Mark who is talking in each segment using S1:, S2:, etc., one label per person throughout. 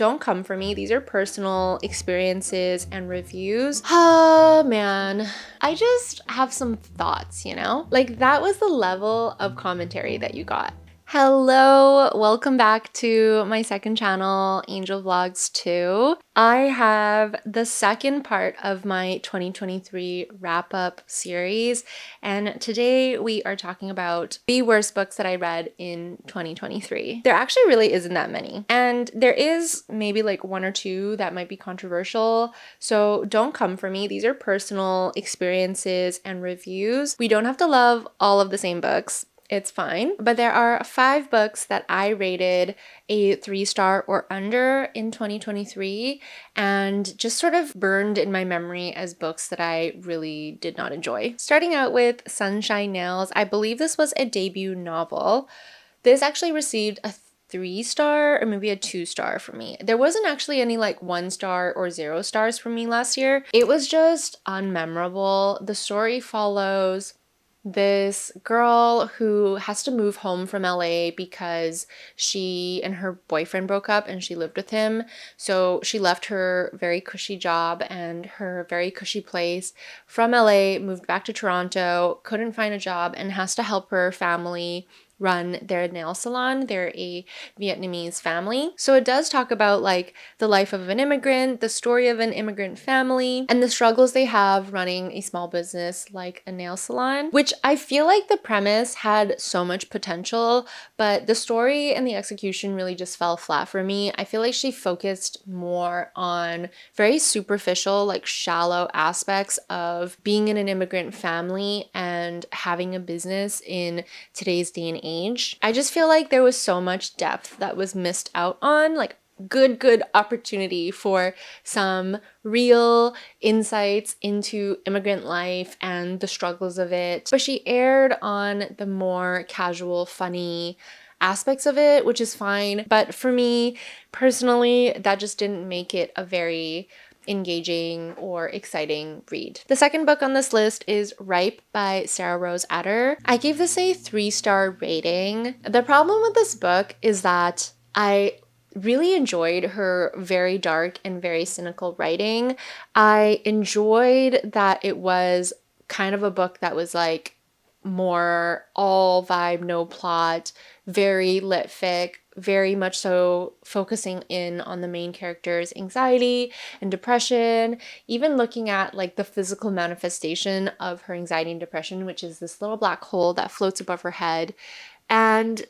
S1: don't come for me. These are personal experiences and reviews. Oh man, I just have some thoughts, you know? Like that was the level of commentary that you got. Hello, welcome back to my second channel, Angel Vlogs 2. I have the second part of my 2023 wrap-up series, and today we are talking about the worst books that I read in 2023. There actually really isn't that many, and there is maybe like one or two that might be controversial, so don't come for me. These are personal experiences and reviews. We don't have to love all of the same books. It's fine. But there are 5 books that I rated a 3-star or under in 2023 and just sort of burned in my memory as books that I really did not enjoy. Starting out with Sunshine Nails, I believe this was a debut novel. This actually received a 3-star or maybe a 2-star for me. There wasn't actually any like 1-star or 0 stars for me last year. It was just unmemorable. The story follows this girl who has to move home from LA because she and her boyfriend broke up and she lived with him. So she left her very cushy job and her very cushy place from LA, moved back to Toronto, couldn't find a job, and has to help her family run their nail salon. They're a Vietnamese family. So it does talk about like the life of an immigrant, the story of an immigrant family, and the struggles they have running a small business like a nail salon, which I feel like the premise had so much potential, but the story and the execution really just fell flat for me. I feel like she focused more on very superficial, like shallow aspects of being in an immigrant family and having a business in today's day and age. I just feel like there was so much depth that was missed out on, like good opportunity for some real insights into immigrant life and the struggles of it. But she aired on the more casual, funny aspects of it, which is fine. But for me personally, that just didn't make it a very engaging or exciting read. The second book on this list is Ripe by Sarah Rose Adder. I gave this a 3-star rating. The problem with this book is that I really enjoyed her very dark and very cynical writing. I enjoyed that it was kind of a book that was like more all vibe, no plot, very lit fic, very much so focusing in on the main character's anxiety and depression, even looking at like the physical manifestation of her anxiety and depression, which is this little black hole that floats above her head. And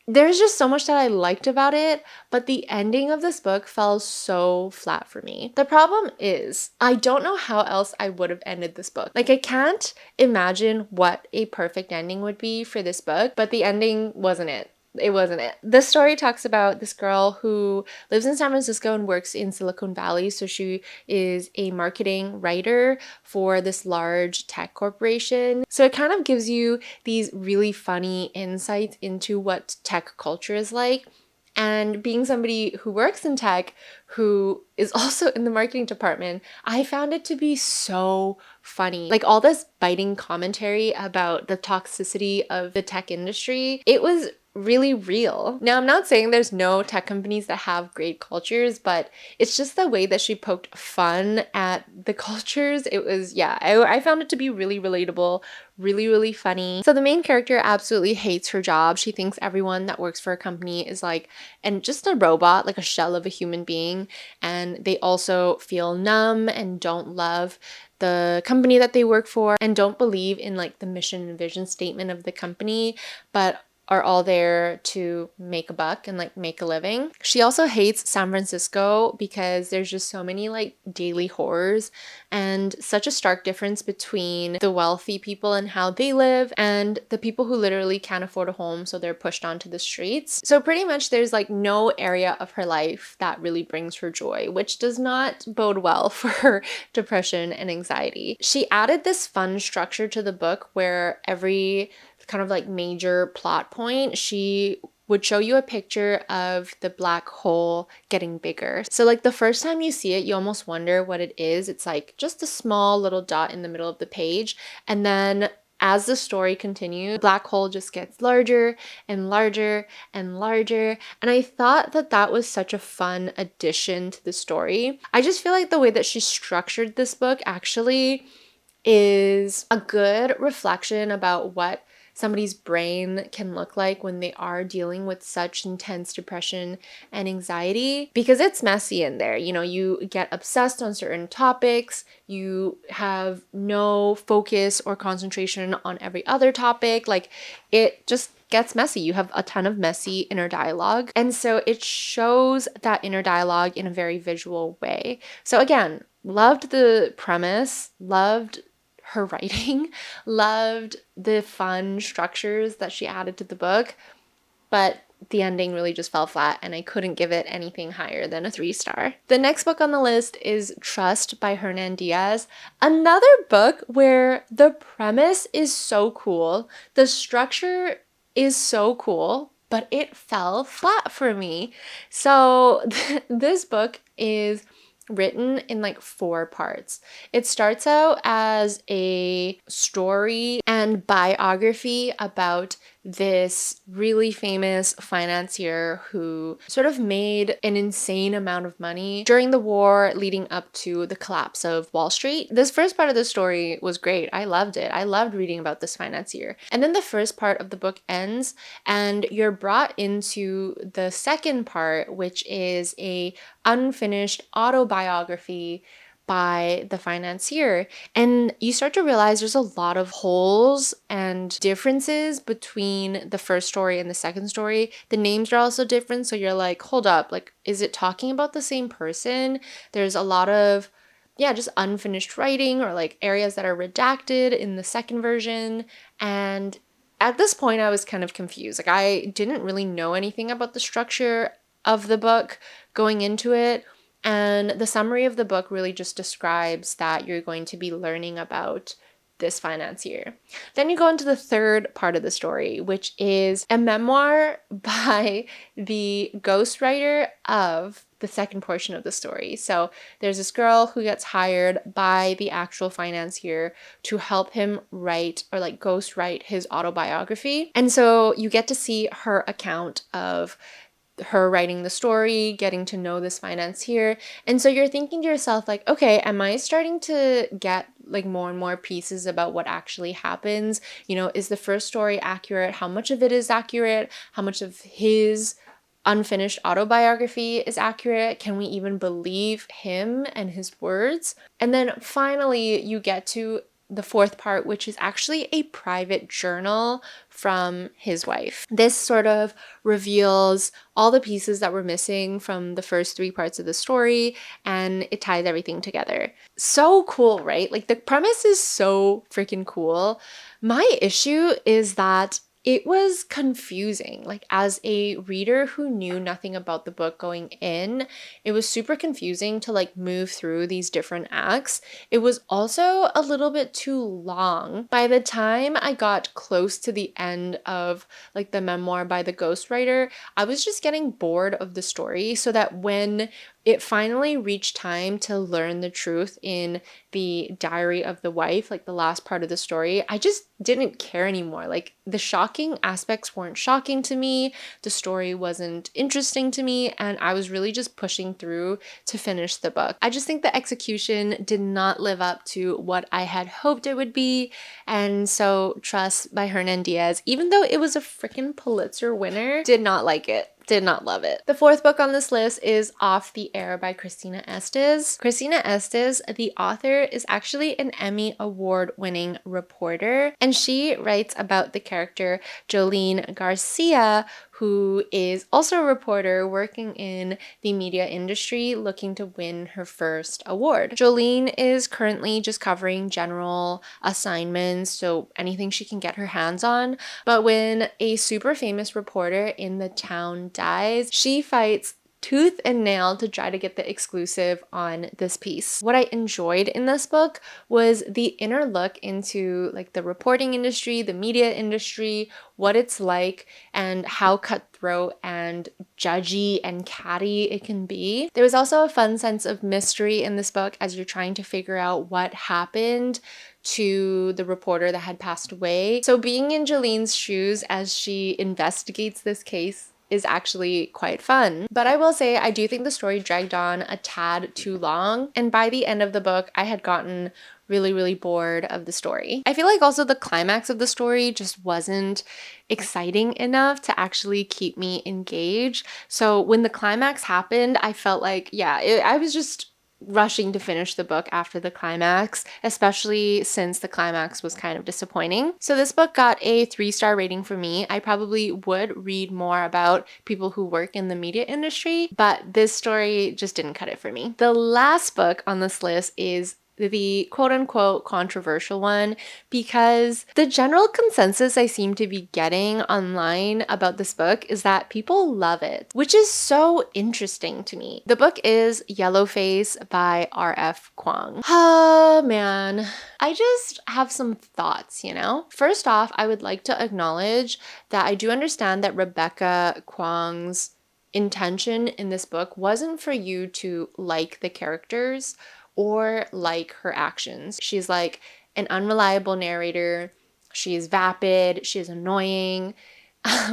S1: there's just so much that I liked about it, but the ending of this book fell so flat for me. The problem is, I don't know how else I would have ended this book. Like, I can't imagine what a perfect ending would be for this book, but the ending wasn't it. It wasn't it. This story talks about this girl who lives in San Francisco and works in Silicon Valley. So she is a marketing writer for this large tech corporation. So it kind of gives you these really funny insights into what tech culture is like. And being somebody who works in tech, who is also in the marketing department, I found it to be so funny. Like all this biting commentary about the toxicity of the tech industry, it was really real. Now, I'm not saying there's no tech companies that have great cultures, but it's just the way that she poked fun at the cultures. It was, yeah, I found it to be really relatable, really funny. So the main character absolutely hates her job. She thinks everyone that works for a company is like, and just a robot, like a shell of a human being. And they also feel numb and don't love the company that they work for and don't believe in like the mission and vision statement of the company, but are all there to make a buck and like make a living. She also hates San Francisco because there's just so many like daily horrors and such a stark difference between the wealthy people and how they live and the people who literally can't afford a home, so they're pushed onto the streets. So pretty much there's like no area of her life that really brings her joy, which does not bode well for her depression and anxiety. She added this fun structure to the book where every kind of like major plot point, she would show you a picture of the black hole getting bigger. So like the first time you see it, you almost wonder what it is. It's like just a small little dot in the middle of the page. And then as the story continues, the black hole just gets larger and larger and larger. And I thought that that was such a fun addition to the story. I just feel like the way that she structured this book actually is a good reflection about what somebody's brain can look like when they are dealing with such intense depression and anxiety, because it's messy in there. You know, you get obsessed on certain topics, you have no focus or concentration on every other topic. Like, it just gets messy. You have a ton of messy inner dialogue. And so it shows that inner dialogue in a very visual way. So again, loved the premise, loved her writing, loved the fun structures that she added to the book, but the ending really just fell flat and I couldn't give it anything higher than a 3-star. The next book on the list is Trust by Hernan Diaz, another book where the premise is so cool, the structure is so cool, but it fell flat for me. So this book is written in like 4 parts. It starts out as a story and biography about this really famous financier who sort of made an insane amount of money during the war leading up to the collapse of Wall Street. This first part of the story was great. I loved it. I loved reading about this financier. And then the first part of the book ends and you're brought into the second part, which is a unfinished autobiography by the financier. And you start to realize there's a lot of holes and differences between the first story and the second story. The names are also different. So you're like, hold up, like, is it talking about the same person? There's a lot of, just unfinished writing or like areas that are redacted in the second version. And at this point, I was kind of confused. Like, I didn't really know anything about the structure of the book going into it. And the summary of the book really just describes that you're going to be learning about this financier. Then you go into the third part of the story, which is a memoir by the ghostwriter of the second portion of the story. So there's this girl who gets hired by the actual financier to help him write or like ghostwrite his autobiography. And so you get to see her account of her writing the story, getting to know this financier. And so you're thinking to yourself, like, okay, am I starting to get like more and more pieces about what actually happens? You know, is the first story accurate? How much of it is accurate? How much of his unfinished autobiography is accurate? Can we even believe him and his words? And then finally, you get to the fourth part, which is actually a private journal from his wife. This sort of reveals all the pieces that were missing from the first 3 parts of the story, and it ties everything together. So cool, right? Like, the premise is so freaking cool. My issue is that it was confusing. Like, as a reader who knew nothing about the book going in, it was super confusing to like move through these different acts. It was also a little bit too long. By the time I got close to the end of like the memoir by the ghostwriter, I was just getting bored of the story, so that when it finally reached time to learn the truth in the diary of the wife, like the last part of the story, I just didn't care anymore. Like, the shocking aspects weren't shocking to me, the story wasn't interesting to me, and I was really just pushing through to finish the book. I just think the execution did not live up to what I had hoped it would be, and so Trust by Hernan Diaz, even though it was a freaking Pulitzer winner, did not like it. Did not love it. The fourth book on this list is Off the Air by Christina Estes. Christina Estes, the author, is actually an Emmy Award-winning reporter, and she writes about the character Jolene Garcia, who is also a reporter working in the media industry looking to win her first award. Jolene is currently just covering general assignments, so anything she can get her hands on. But when a super famous reporter in the town dies, she fights tooth and nail to try to get the exclusive on this piece. What I enjoyed in this book was the inner look into like the reporting industry, the media industry, what it's like, and how cutthroat and judgy and catty it can be. There was also a fun sense of mystery in this book as you're trying to figure out what happened to the reporter that had passed away. So being in Jolene's shoes as she investigates this case is actually quite fun. But I will say, I do think the story dragged on a tad too long, and by the end of the book, I had gotten really bored of the story. I feel like also the climax of the story just wasn't exciting enough to actually keep me engaged. So when the climax happened, I felt like, I was just rushing to finish the book after the climax, especially since the climax was kind of disappointing. So this book got a 3-star rating for me. I probably would read more about people who work in the media industry, but this story just didn't cut it for me. The last book on this list is the quote-unquote controversial one, because the general consensus I seem to be getting online about this book is that people love it, which is so interesting to me. The book is Yellowface by R.F. Kuang. Oh man, I just have some thoughts, you know? First off, I would like to acknowledge that I do understand that Rebecca Kuang's intention in this book wasn't for you to like the characters or like her actions. She's like an unreliable narrator. She is vapid. She is annoying.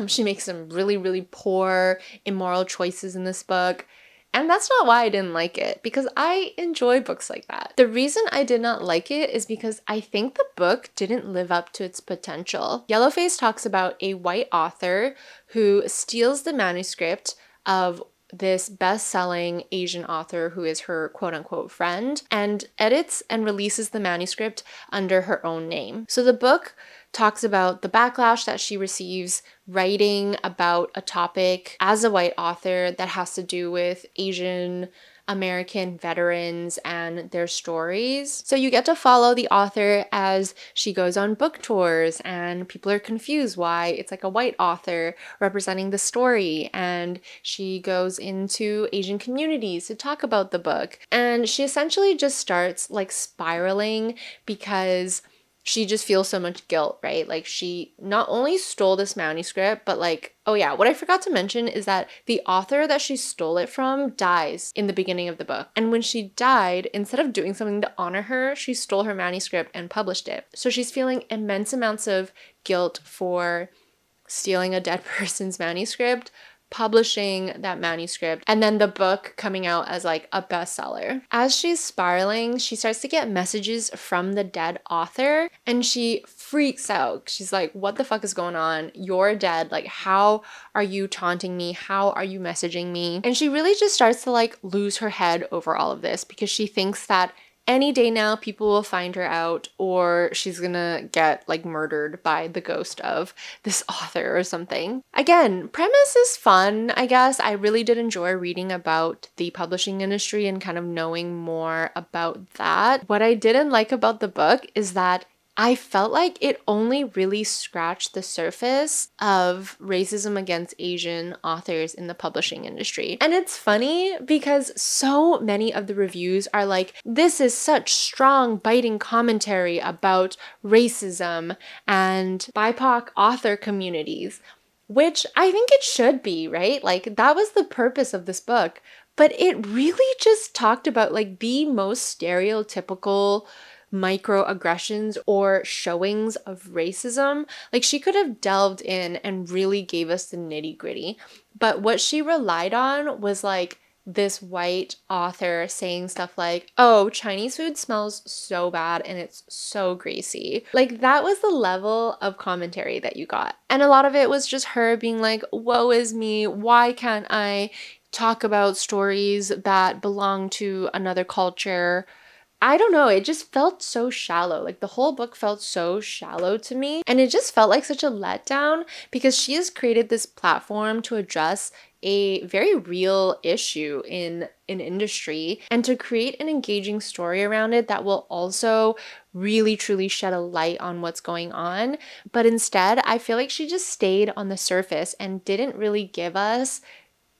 S1: She makes some really poor, immoral choices in this book. And that's not why I didn't like it, because I enjoy books like that. The reason I did not like it is because I think the book didn't live up to its potential. Yellowface talks about a white author who steals the manuscript of this best-selling Asian author who is her quote-unquote friend, and edits and releases the manuscript under her own name. So the book talks about the backlash that she receives writing about a topic as a white author that has to do with Asian American veterans and their stories. So you get to follow the author as she goes on book tours, and people are confused why it's like a white author representing the story, and she goes into Asian communities to talk about the book. And she essentially just starts like spiraling because she just feels so much guilt, right? Like she not only stole this manuscript, but like, oh yeah, what I forgot to mention is that the author that she stole it from dies in the beginning of the book. And when she died, instead of doing something to honor her, she stole her manuscript and published it. So she's feeling immense amounts of guilt for stealing a dead person's manuscript, publishing that manuscript, and then the book coming out as like a bestseller. As she's spiraling, she starts to get messages from the dead author, and she freaks out. She's like, what the fuck is going on? You're dead. Like, how are you taunting me? How are you messaging me? And she really just starts to like lose her head over all of this, because she thinks that any day now people will find her out, or she's gonna get like murdered by the ghost of this author or something. Again, premise is fun, I guess. I really did enjoy reading about the publishing industry and kind of knowing more about that. What I didn't like about the book is that I felt like it only really scratched the surface of racism against Asian authors in the publishing industry. And it's funny because so many of the reviews are like, this is such strong, biting commentary about racism and BIPOC author communities, which I think it should be, right? Like, that was the purpose of this book. But it really just talked about like the most stereotypical microaggressions or showings of racism. Like, she could have delved in and really gave us the nitty-gritty, but what she relied on was like this white author saying stuff like, oh, Chinese food smells so bad and it's so greasy. Like, that was the level of commentary that you got. And a lot of it was just her being like, woe is me, why can't I talk about stories that belong to another culture? I don't know, it just felt so shallow. Like, the whole book felt so shallow to me, and it just felt like such a letdown, because she has created this platform to address a very real issue in an industry, and to create an engaging story around it that will also really truly shed a light on what's going on. But instead, I feel like she just stayed on the surface and didn't really give us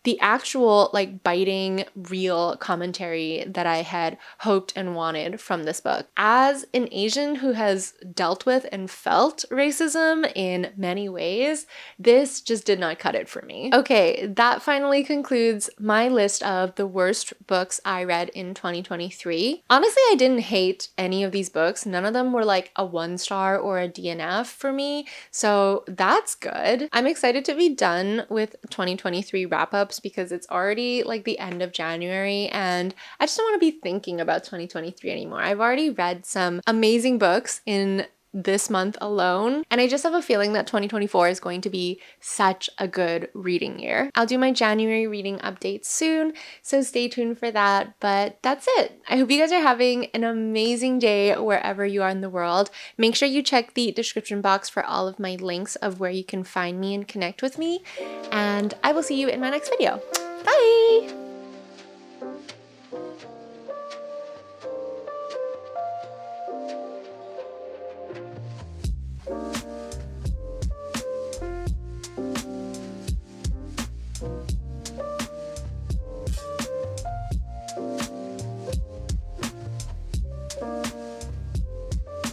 S1: the actual like biting real commentary that I had hoped and wanted from this book. As an Asian who has dealt with and felt racism in many ways, this just did not cut it for me. Okay, that finally concludes my list of the worst books I read in 2023. Honestly, I didn't hate any of these books. None of them were like a 1-star or a DNF for me, so that's good. I'm excited to be done with 2023 wrap-ups because it's already like the end of January and I just don't want to be thinking about 2023 anymore. I've already read some amazing books in this month alone, and I just have a feeling that 2024 is going to be such a good reading year. I'll do my January reading update soon, so stay tuned for that, but that's it. I hope you guys are having an amazing day wherever you are in the world. Make sure you check the description box for all of my links of where you can find me and connect with me, and I will see you in my next video. Bye!